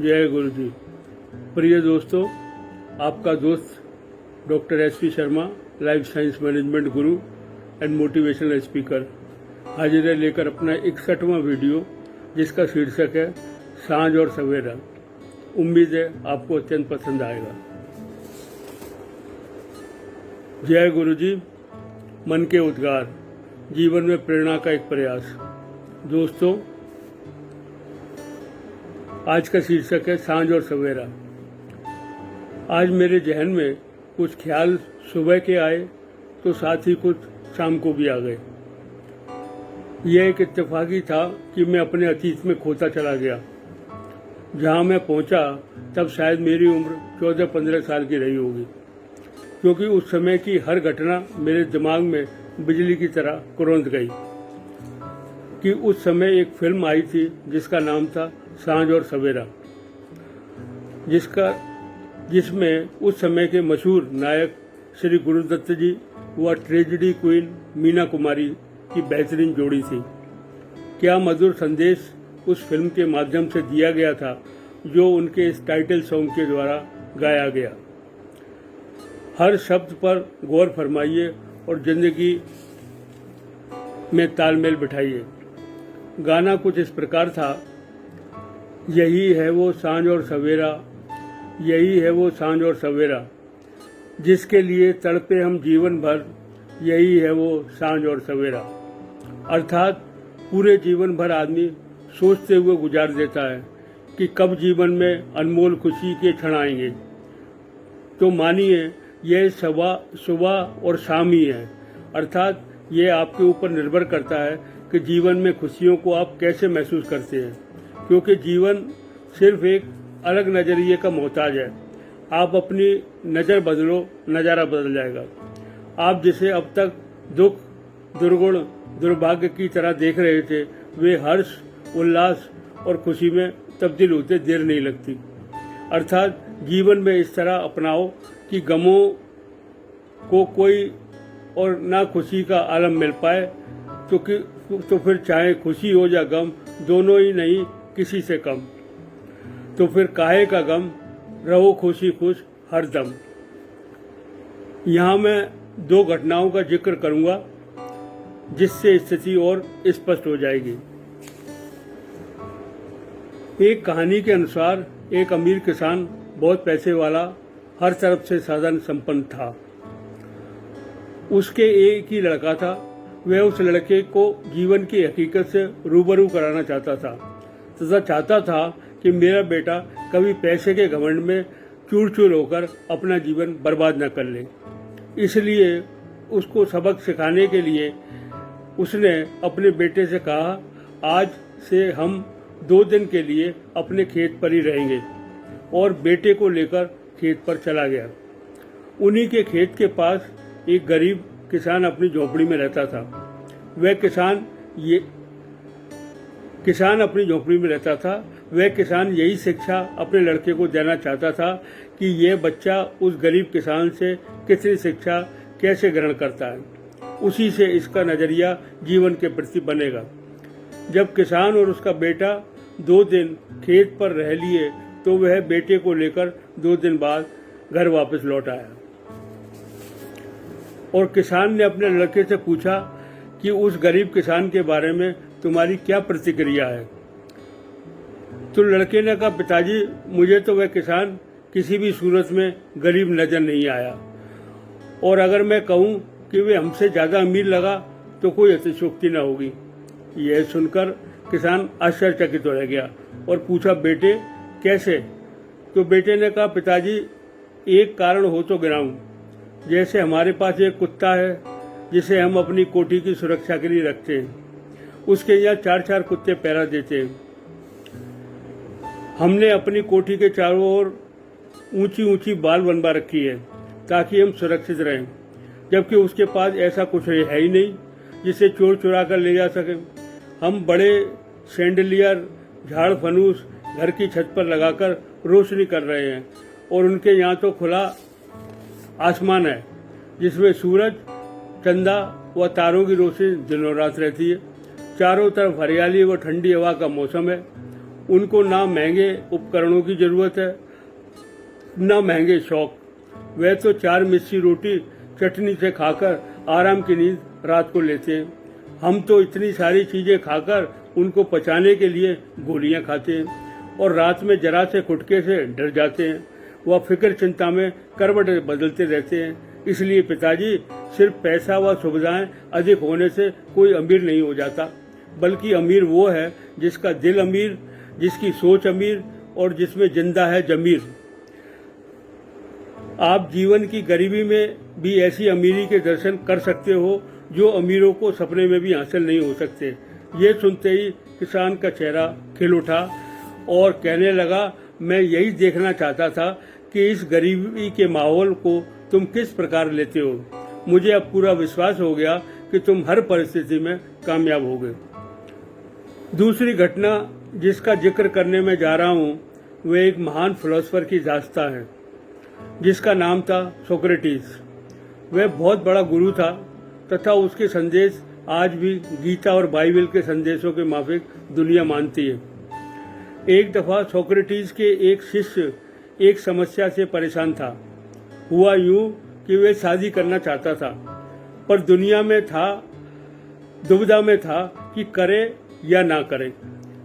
जय गुरु जी। प्रिय दोस्तों, आपका दोस्त doctor SP. Sharma, life science management Guru and motivational speaker, हाजिर है लेकर अपना 61वां वीडियो, जिसका शीर्षक है सांझ और सवेरा। उम्मीद है आपको अत्यंत पसंद आएगा। जय गुरु जी। मन के उद्गार, जीवन में प्रेरणा का एक प्रयास। दोस्तों, आज का शीर्षक है सांझ और सवेरा। आज मेरे जहन में कुछ ख्याल सुबह के आए तो साथ ही कुछ शाम को भी आ गए। यह एक इत्तेफाकी था कि मैं अपने अतीत में खोता चला गया। जहां मैं पहुंचा तब शायद मेरी उम्र 14-15 साल की रही होगी, क्योंकि उस समय की हर घटना मेरे दिमाग में बिजली की तरह कुरंत गई कि उस समय एक फिल्म आई थी जिसका नाम था सांझ और सवेरा, जिसमें उस समय के मशहूर नायक श्री गुरुदत्त जी व ट्रेजेडी क्वीन मीना कुमारी की बेहतरीन जोड़ी थी। क्या मधुर संदेश उस फिल्म के माध्यम से दिया गया था, जो उनके इस टाइटल सॉन्ग के द्वारा गाया गया। हर शब्द पर गौर फरमाइए और जिंदगी में तालमेल बिठाइए। गाना कुछ इस प्रकार था, यही है वो सांझ और सवेरा, यही है वो सांझ और सवेरा, जिसके लिए तड़पे हम जीवन भर, यही है वो सांझ और सवेरा। अर्थात पूरे जीवन भर आदमी सोचते हुए गुजार देता है कि कब जीवन में अनमोल खुशी के क्षण आएंगे। तो मानिए यह सुबह और शाम ही है। अर्थात ये आपके ऊपर निर्भर करता है कि जीवन में खुशियों को आप कैसे महसूस करते हैं, क्योंकि जीवन सिर्फ एक अलग नज़रिए का मोहताज है। आप अपनी नज़र बदलो, नज़ारा बदल जाएगा। आप जिसे अब तक दुख, दुर्गुण, दुर्भाग्य की तरह देख रहे थे, वे हर्ष, उल्लास और खुशी में तब्दील होते देर नहीं लगती। अर्थात जीवन में इस तरह अपनाओ कि गमों को कोई और ना खुशी का आलम मिल पाए, तो फिर चाहे खुशी हो या गम, दोनों ही नहीं किसी से कम। तो फिर काहे का गम, रहो खुशी खुश हर दम। यहाँ मैं 2 घटनाओं का जिक्र करूँगा, जिससे स्थिति और स्पष्ट हो जाएगी। एक कहानी के अनुसार एक अमीर किसान, बहुत पैसे वाला, हर तरफ से साधन संपन्न था। उसके एक ही लड़का था। वह उस लड़के को जीवन की हकीकत से रूबरू कराना चाहता था तथा चाहता था कि मेरा बेटा कभी पैसे के घमंड में चूर-चूर होकर अपना जीवन बर्बाद न कर ले। इसलिए उसको सबक सिखाने के लिए उसने अपने बेटे से कहा, आज से हम 2 दिन के लिए अपने खेत पर ही रहेंगे, और बेटे को लेकर खेत पर चला गया। उन्हीं के खेत के पास एक गरीब किसान अपनी झोपड़ी में रहता था। वह किसान यही शिक्षा अपने लड़के को देना चाहता था कि यह बच्चा उस गरीब किसान से कितनी शिक्षा कैसे ग्रहण करता है, उसी से इसका नजरिया जीवन के प्रति बनेगा। जब किसान और उसका बेटा 2 दिन खेत पर रह लिए, तो वह बेटे को लेकर 2 दिन बाद घर वापस लौट आया और किसान ने अपने लड़के से पूछा कि उस गरीब किसान के बारे में तुम्हारी क्या प्रतिक्रिया है। तो लड़के ने कहा, पिताजी, मुझे तो वह किसान किसी भी सूरत में गरीब नजर नहीं आया, और अगर मैं कहूँ कि वे हमसे ज़्यादा अमीर लगा तो कोई अतिशयोक्ति न होगी। यह सुनकर किसान आश्चर्यचकित हो गया और पूछा, बेटे कैसे? तो बेटे ने कहा, पिताजी, एक कारण हो तो गिनाऊं। जैसे हमारे पास एक कुत्ता है जिसे हम अपनी कोठी की सुरक्षा के लिए रखते हैं। उसके यहाँ 4-4 कुत्ते पहरा देते हैं। हमने अपनी कोठी के चारों ओर ऊंची ऊंची बाल बनवा रखी है ताकि हम सुरक्षित रहें, जबकि उसके पास ऐसा कुछ है ही नहीं जिसे चोर चुरा कर ले जा सके। हम बड़े सैंडलियर झाड़ फनूस घर की छत पर लगाकर रोशनी कर रहे हैं, और उनके यहाँ तो खुला आसमान है जिसमें सूरज, चंदा व तारों की रोशनी दिनों रात रहती है। चारों तरफ हरियाली व ठंडी हवा का मौसम है, उनको ना महंगे उपकरणों की जरूरत है, ना महंगे शौक। वह तो 4 मिस्सी रोटी चटनी से खाकर आराम की नींद रात को लेते हैं। हम तो इतनी सारी चीजें खाकर उनको पचाने के लिए गोलियां खाते हैं और रात में जरा से खुटके से डर जाते हैं। वह फिक्र चिंता में करवट बदलते रहते हैं। इसलिए पिताजी, सिर्फ पैसा व सुविधाएं अधिक होने से कोई अमीर नहीं हो जाता, बल्कि अमीर वो है जिसका दिल अमीर, जिसकी सोच अमीर और जिसमें जिंदा है जमीर। आप जीवन की गरीबी में भी ऐसी अमीरी के दर्शन कर सकते हो जो अमीरों को सपने में भी हासिल नहीं हो सकते। ये सुनते ही किसान का चेहरा खिल उठा और कहने लगा, मैं यही देखना चाहता था कि इस गरीबी के माहौल को तुम किस प्रकार लेते हो। मुझे अब पूरा विश्वास हो गया कि तुम हर परिस्थिति में कामयाब होगे। दूसरी घटना जिसका जिक्र करने में जा रहा हूँ वह एक महान फिलोसोफर की दास्तां है जिसका नाम था सोक्रेटिस। वह बहुत बड़ा गुरु था तथा उसके संदेश आज भी गीता और बाइबल के संदेशों के माफिक दुनिया मानती है। एक दफा सोक्रेटिस के एक शिष्य एक समस्या से परेशान था। हुआ यूं कि वह शादी करना चाहता था, पर दुनिया में दुविधा में था कि करे या ना करे।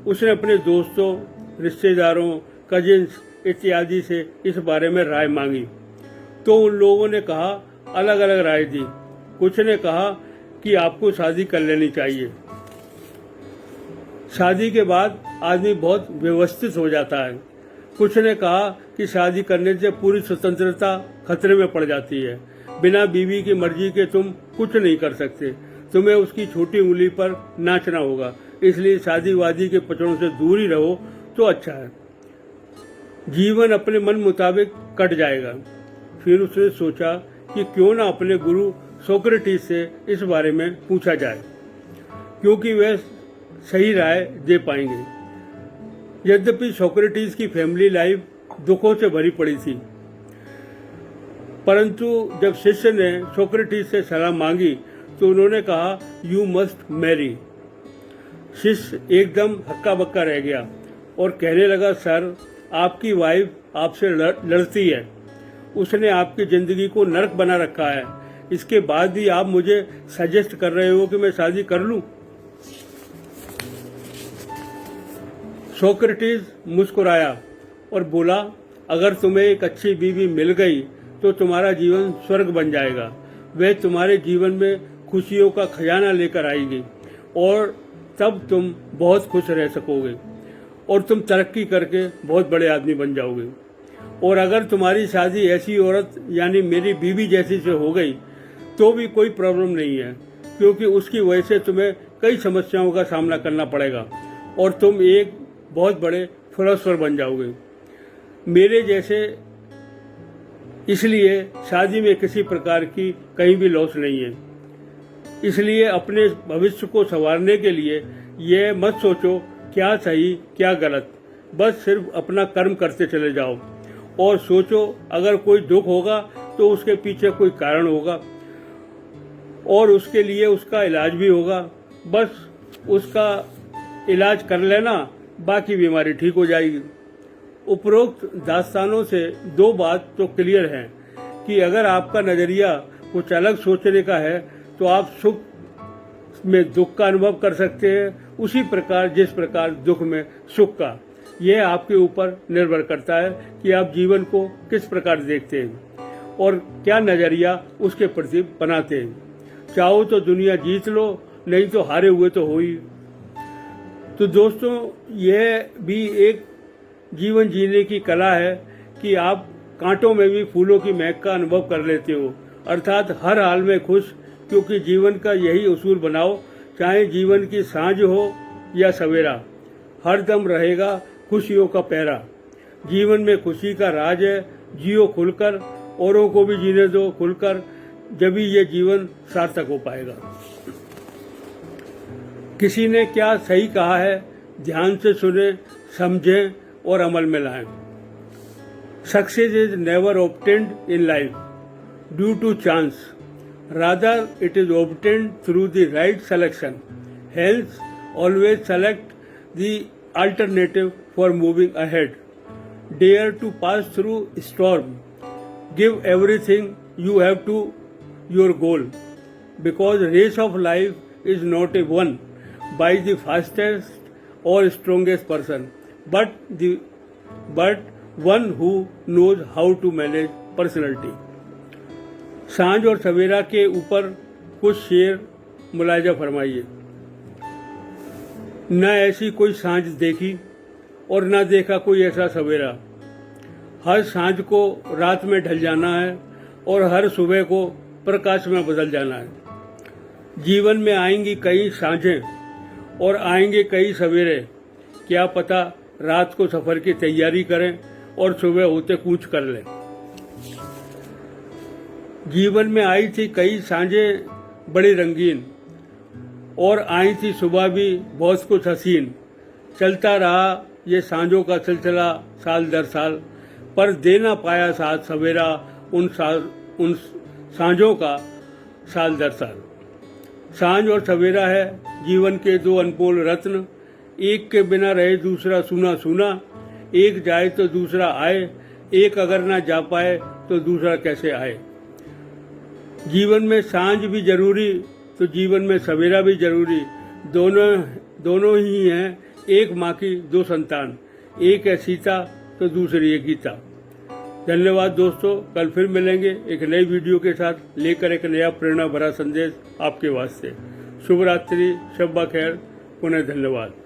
उसने अपने दोस्तों, रिश्तेदारों, कजिन्स इत्यादि से इस बारे में राय मांगी, तो उन लोगों ने कहा अलग अलग राय दी। कुछ ने कहा कि आपको शादी कर लेनी चाहिए, शादी के बाद आदमी बहुत व्यवस्थित हो जाता है। कुछ ने कहा कि शादी करने से पूरी स्वतंत्रता खतरे में पड़ जाती है, बिना बीवी की मर्जी के तुम कुछ नहीं कर सकते, तुम्हें उसकी छोटी उंगली पर नाचना होगा, इसलिए शादी वादी के पचड़ों से दूर ही रहो तो अच्छा है, जीवन अपने मन मुताबिक कट जाएगा। फिर उसने सोचा कि क्यों ना अपने गुरु सोक्रेटिस से इस बारे में पूछा जाए, क्योंकि वे सही राय दे पाएंगे। यद्यपि सोक्रेटिस की फैमिली लाइफ दुखों से भरी पड़ी थी, परंतु जब शिष्य ने सोक्रेटिस से सलाह मांगी तो उन्होंने कहा, यू मस्ट मैरी। शिष्य एकदम हक्का बक्का रह गया और कहने लगा, सर, आपकी वाइफ आपसे लड़ती है, उसने आपकी जिंदगी को नरक बना रखा है, इसके बाद भी आप मुझे सजेस्ट कर रहे हो कि मैं शादी कर लूं। सोक्रेटिस मुस्कुराया और बोला, अगर तुम्हें एक अच्छी बीवी मिल गई तो तुम्हारा जीवन स्वर्ग बन जाएगा। वह तुम्हारे जीवन में खुशियों का खजाना लेकर आएगी और तब तुम बहुत खुश रह सकोगे और तुम तरक्की करके बहुत बड़े आदमी बन जाओगे। और अगर तुम्हारी शादी ऐसी औरत यानी मेरी बीवी जैसी से हो गई तो भी कोई प्रॉब्लम नहीं है, क्योंकि उसकी वजह से तुम्हें कई समस्याओं का सामना करना पड़ेगा और तुम एक बहुत बड़े फिलोसोफर बन जाओगे मेरे जैसे। इसलिए शादी में किसी प्रकार की कहीं भी लॉस नहीं है। इसलिए अपने भविष्य को संवारने के लिए यह मत सोचो क्या सही क्या गलत, बस सिर्फ अपना कर्म करते चले जाओ और सोचो अगर कोई दुख होगा तो उसके पीछे कोई कारण होगा और उसके लिए उसका इलाज भी होगा। बस उसका इलाज कर लेना, बाकी बीमारी ठीक हो जाएगी। उपरोक्त दास्तानों से दो बात तो क्लियर है कि अगर आपका नजरिया कुछ अलग सोचने का है तो आप सुख में दुख का अनुभव कर सकते हैं, उसी प्रकार जिस प्रकार दुख में सुख का। यह आपके ऊपर निर्भर करता है कि आप जीवन को किस प्रकार देखते हैं और क्या नजरिया उसके प्रति बनाते हैं। चाहो तो दुनिया जीत लो, नहीं तो हारे हुए तो हो ही। तो दोस्तों, यह भी एक जीवन जीने की कला है कि आप कांटों में भी फूलों की महक का अनुभव कर लेते हो, अर्थात हर हाल में खुश, क्योंकि जीवन का यही उसूल बनाओ, चाहे जीवन की सांझ हो या सवेरा, हर दम रहेगा खुशियों का पहरा। जीवन में खुशी का राज है, जियो खुलकर, औरों को भी जीने दो खुलकर, जभी ये जीवन सार्थक हो पाएगा। किसी ने क्या सही कहा है, ध्यान से सुने, समझें और अमल में लाएं। Success is never obtained in life due to chance, rather it is obtained through the right selection. Hence, always select the alternative for moving ahead. Dare to pass through storm. Give everything you have to your goal. Because race of life is not a won by the fastest or strongest person, but one who knows how to manage personality. सांझ और सवेरा के ऊपर कुछ शेर मुलाजा फरमाइए। न ऐसी कोई सांझ देखी और न देखा कोई ऐसा सवेरा। हर सांझ को रात में ढल जाना है और हर सुबह को प्रकाश में बदल जाना है। जीवन में आएंगी कई सांझें और आएंगे कई सवेरे। क्या पता रात को सफर की तैयारी करें और सुबह होते कूच कर लें। जीवन में आई थी कई सांझें बड़ी रंगीन और आई थी सुबह भी बहुत कुछ हसीन। चलता रहा ये सांझों का सिलसिला साल दर साल, पर दे ना पाया साथ सवेरा उन सांझों का साल दर साल। सांझ और सवेरा है जीवन के दो अनमोल रत्न। एक के बिना रहे दूसरा सूना सूना। एक जाए तो दूसरा आए, एक अगर ना जा पाए तो दूसरा कैसे आए। जीवन में सांझ भी जरूरी तो जीवन में सवेरा भी जरूरी। दोनों ही हैं एक माँ की दो संतान। एक है सीता तो दूसरी है गीता। धन्यवाद दोस्तों, कल फिर मिलेंगे एक नई वीडियो के साथ, लेकर एक नया प्रेरणा भरा संदेश आपके वास्ते। शुभ रात्रि, शब्बा खैर, पुनः धन्यवाद।